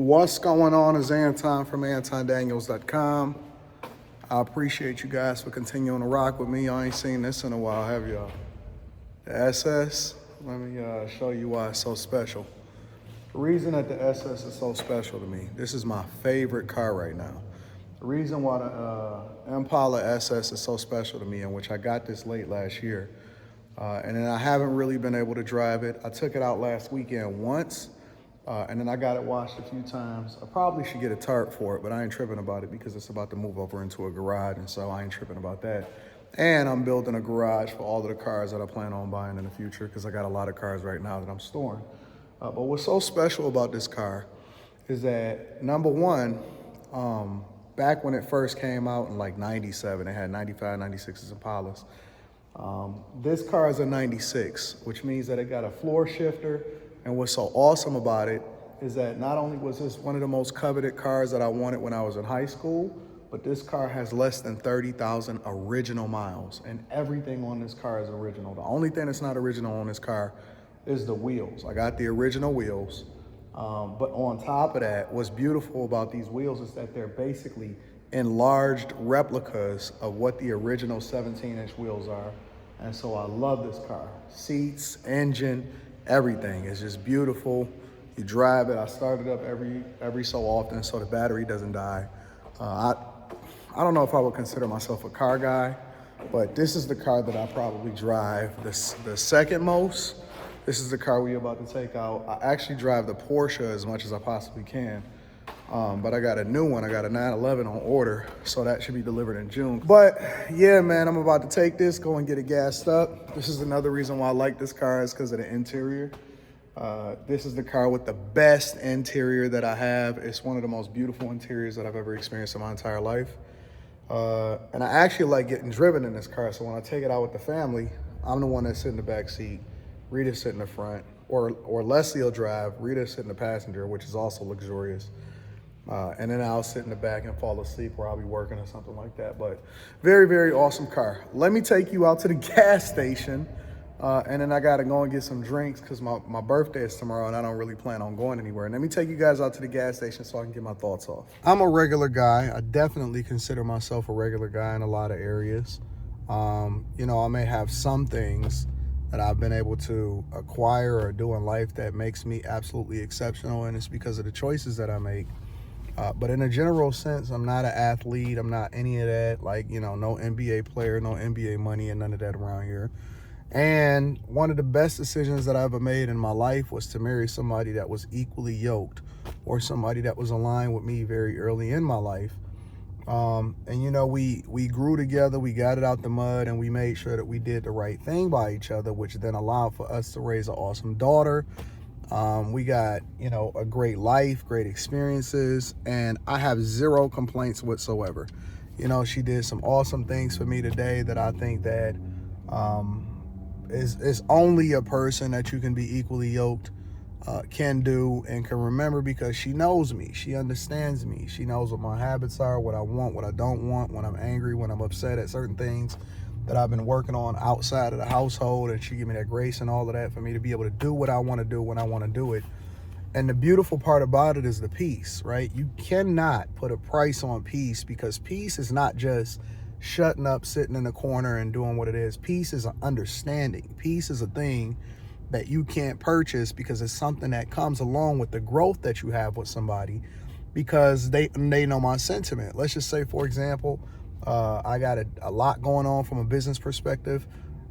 What's going on is Anton from antondaniels.com. I appreciate you guys for continuing to rock with me. I ain't seen this in a while, have y'all? The SS, let me show you why it's so special. The reason that the SS is so special to me, this is my favorite car right now. The reason why the Impala SS is so special to me, in which I got this late last year, and then I haven't really been able to drive it. I took it out last weekend once, and then I got it washed a few times. I probably should get a tarp for it, but I ain't tripping about it because it's about to move over into a garage, and so I ain't tripping about that. And I'm building a garage for all of the cars that I plan on buying in the future because I got a lot of cars right now that I'm storing. But what's so special about this car is that, number one, back when it first came out in like 97, it had 95, 96s Impalas. This car is a 96, which means that it got a floor shifter. And what's so awesome about it is that not only was this one of the most coveted cars that I wanted when I was in high school, but this car has less than 30,000 original miles, and everything on this car is original. The only thing that's not original on this car is the wheels. I got the original wheels, but on top of that, what's beautiful about these wheels is that they're basically enlarged replicas of what the original 17-inch wheels are. And so I love this car. Seats, engine, everything is just beautiful. You drive it. I start it up every so often so the battery doesn't die. I don't know if I would consider myself a car guy, but this is the car that I probably drive the second most. This is the car we're about to take out. I actually drive the Porsche as much as I possibly can, but I got a new one. I got a 911 on order, so that should be delivered in June. But yeah, man, I'm about to take this, go and get it gassed up. This is another reason why I like this car is because of the interior. This is the car with the best interior that I have. It's one of the most beautiful interiors that I've ever experienced in my entire life. And I actually like getting driven in this car, so when I take it out with the family, I'm the one that sit in the back seat. Rita sit in the front, or Leslie will drive. Rita sit in the passenger, which is also luxurious. And then I'll sit in the back and fall asleep, or I'll be working or something like that. But very, very awesome car. Let me take you out to the gas station, and then I gotta go and get some drinks because my birthday is tomorrow and I don't really plan on going anywhere. And let me take you guys out to the gas station so I can get my thoughts off. I'm a regular guy. I definitely consider myself a regular guy in a lot of areas. You know, I may have some things that I've been able to acquire or do in life that makes me absolutely exceptional, and it's because of the choices that I make. But in a general sense, I'm not an athlete. I'm not any of that. Like, you know, no NBA player, no NBA money, and none of that around here. And one of the best decisions that I ever made in my life was to marry somebody that was equally yoked, or somebody that was aligned with me very early in my life. And you know, we grew together, we got it out the mud, and we made sure that we did the right thing by each other, which then allowed for us to raise an awesome daughter. We got, you know, a great life, great experiences, and I have zero complaints whatsoever. You know, she did some awesome things for me today that I think that is only a person that you can be equally yoked can do and can remember, because she knows me, she understands me, she knows what my habits are, what I want, what I don't want, when I'm angry, when I'm upset at certain things that I've been working on outside of the household, and she give me that grace and all of that for me to be able to do what I want to do when I want to do it. And the beautiful part about it is the peace, right? You cannot put a price on peace, because peace is not just shutting up, sitting in the corner and doing what it is. Peace is an understanding. Peace is a thing that you can't purchase, because it's something that comes along with the growth that you have with somebody, because they know my sentiment. Let's just say, for example, I got a lot going on from a business perspective,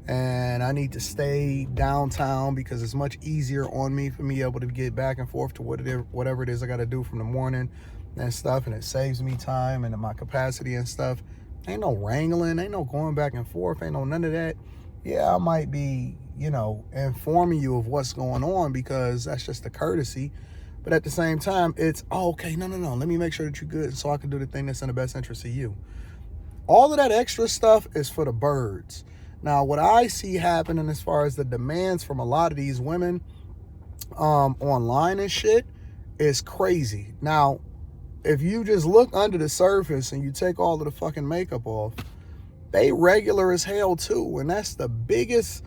and I need to stay downtown because it's much easier on me for me able to get back and forth to whatever it is I got to do from the morning and stuff, and it saves me time and my capacity and stuff. Ain't no wrangling, ain't no going back and forth, ain't no none of that. Yeah, I might be, you know, informing you of what's going on because that's just a courtesy. But at the same time, it's, oh, okay, no, let me make sure that you're good so I can do the thing that's in the best interest of you. All of that extra stuff is for the birds. Now, what I see happening as far as the demands from a lot of these women online and shit is crazy. Now, if you just look under the surface and you take all of the fucking makeup off, they regular as hell too. And that's the biggest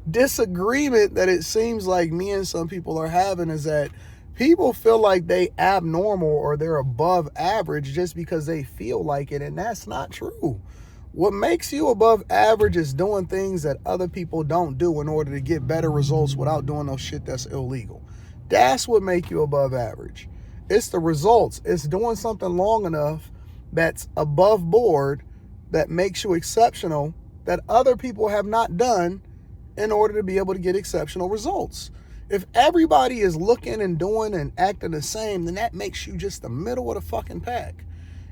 disagreement that it seems like me and some people are having is that people feel like they abnormal or they're above average just because they feel like it, and that's not true. What makes you above average is doing things that other people don't do in order to get better results without doing no shit that's illegal. That's what makes you above average. It's the results. It's doing something long enough that's above board that makes you exceptional that other people have not done in order to be able to get exceptional results. If everybody is looking and doing and acting the same, then that makes you just the middle of the fucking pack.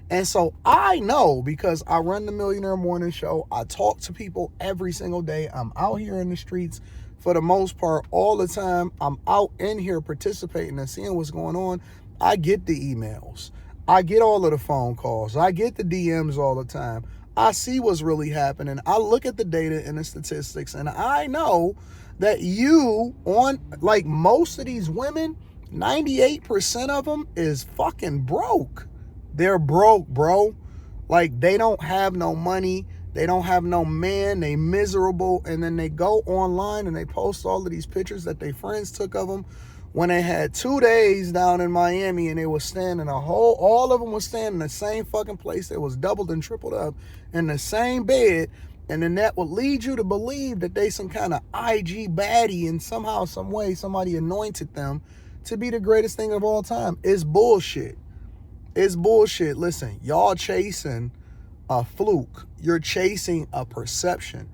And so I know, because I run the Millionaire Morning Show, I talk to people every single day. I'm out here in the streets for the most part all the time. I'm out in here participating and seeing what's going on. I get the emails. I get all of the phone calls. I get the DMs all the time. I see what's really happening. I look at the data and the statistics, and I know that you, on like most of these women, 98% of them is fucking broke. They're broke, bro. Like, they don't have no money. They don't have no man. They miserable. And then they go online and they post all of these pictures that their friends took of them when they had 2 days down in Miami, and they was staying in all of them was staying in the same fucking place. It was doubled and tripled up in the same bed. And then that would lead you to believe that they some kind of IG baddie, and somehow, some way, somebody anointed them to be the greatest thing of all time. It's bullshit. It's bullshit. Listen, y'all chasing a fluke. You're chasing a perception.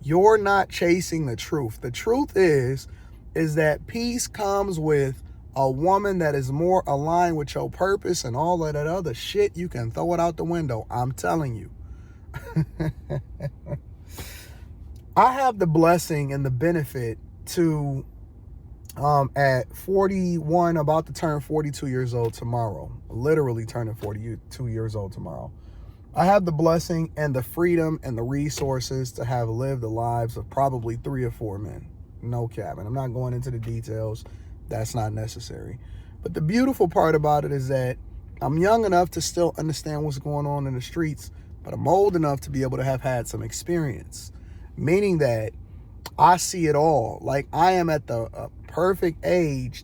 You're not chasing the truth. The truth is that peace comes with a woman that is more aligned with your purpose, and all of that other shit, you can throw it out the window. I'm telling you. I have the blessing and the benefit to, at 41, about to turn 42 years old tomorrow, literally turning 42 years old tomorrow. I have the blessing and the freedom and the resources to have lived the lives of probably 3 or 4 men. No cap. And I'm not going into the details. That's not necessary. But the beautiful part about it is that I'm young enough to still understand what's going on in the streets, but I'm old enough to be able to have had some experience, meaning that I see it all. Like, I am at the perfect age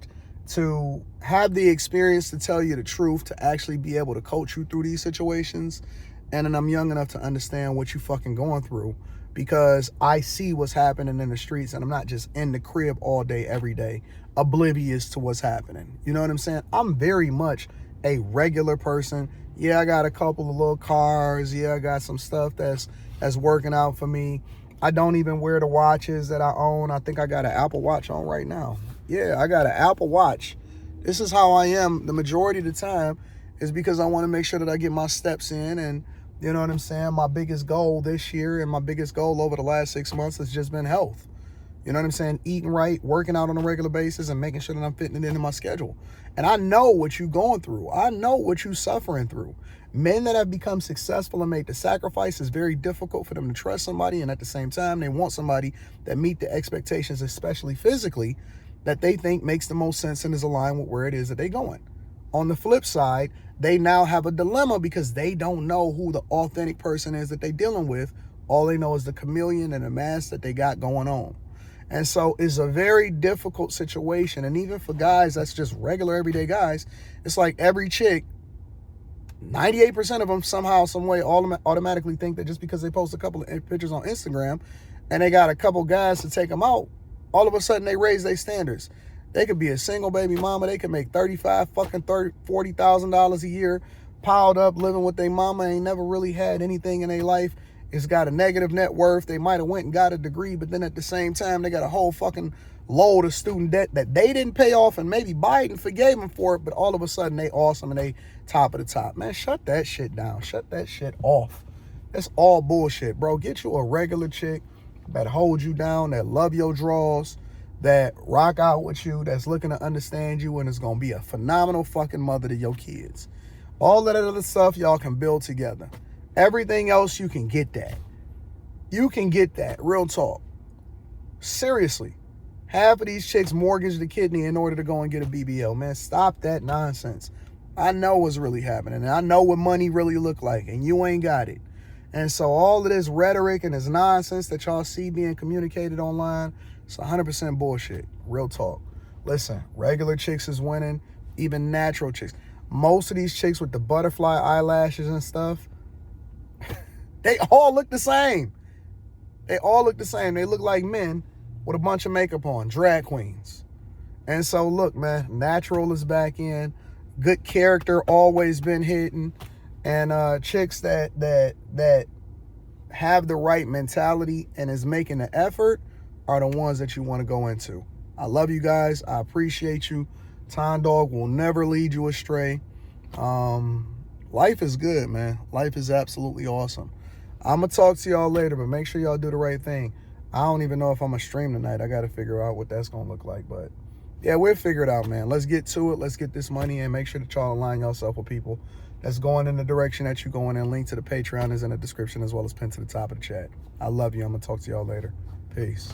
to have the experience to tell you the truth, to actually be able to coach you through these situations. And then I'm young enough to understand what you fucking going through, because I see what's happening in the streets, and I'm not just in the crib all day, every day, oblivious to what's happening. You know what I'm saying? I'm very much a regular person. Yeah, I got a couple of little cars. Yeah, I got some stuff that's working out for me. I don't even wear the watches that I own. I think I got an Apple Watch on right now. Yeah, I got an Apple Watch. This is how I am the majority of the time, is because I want to make sure that I get my steps in. And you know what I'm saying? My biggest goal this year and my biggest goal over the last 6 months has just been health. You know what I'm saying? Eating right, working out on a regular basis, and making sure that I'm fitting it into my schedule. And I know what you're going through. I know what you're suffering through. Men that have become successful and made the sacrifice, is very difficult for them to trust somebody, and at the same time, they want somebody that meet the expectations, especially physically, that they think makes the most sense and is aligned with where it is that they're going. On the flip side, they now have a dilemma because they don't know who the authentic person is that they're dealing with. All they know is the chameleon and the mask that they got going on. And so it's a very difficult situation. And even for guys that's just regular everyday guys, it's like every chick, 98% of them somehow, some way automatically think that just because they post a couple of pictures on Instagram and they got a couple guys to take them out, all of a sudden they raise their standards. They could be a single baby mama. They could make $40,000 a year, piled up, living with their mama, ain't never really had anything in their life. It's got a negative net worth. They might have went and got a degree, but then at the same time, they got a whole fucking load of student debt that they didn't pay off, and maybe Biden forgave them for it, but all of a sudden they awesome and they top of the top. Man, shut that shit down. Shut that shit off. That's all bullshit, bro. Get you a regular chick that hold you down, that love your draws, that rock out with you, that's looking to understand you, and is going to be a phenomenal fucking mother to your kids. All that other stuff y'all can build together. Everything else, you can get that. You can get that. Real talk. Seriously. Half of these chicks mortgage the kidney in order to go and get a BBL. Man, stop that nonsense. I know what's really happening, and I know what money really look like, and you ain't got it. And so all of this rhetoric and this nonsense that y'all see being communicated online, It's 100% bullshit. Real talk. Listen, regular chicks is winning, even natural chicks. Most of these chicks with the butterfly eyelashes and stuff, they all look the same. They all look the same. They look like men with a bunch of makeup on, drag queens. And so, look, man, natural is back in. Good character always been hitting. And chicks that have the right mentality and is making the effort are the ones that you want to go into. I love you guys. I appreciate you. Tom Dog will never lead you astray. Life is good, man. Life is absolutely awesome. I'm going to talk to y'all later, but make sure y'all do the right thing. I don't even know if I'm going to stream tonight. I got to figure out what that's going to look like. But, yeah, we'll figure it out, man. Let's get to it. Let's get this money in. Make sure that y'all align yourself with people that's going in the direction that you're going in. Link to the Patreon is in the description as well as pinned to the top of the chat. I love you. I'm going to talk to y'all later. Peace.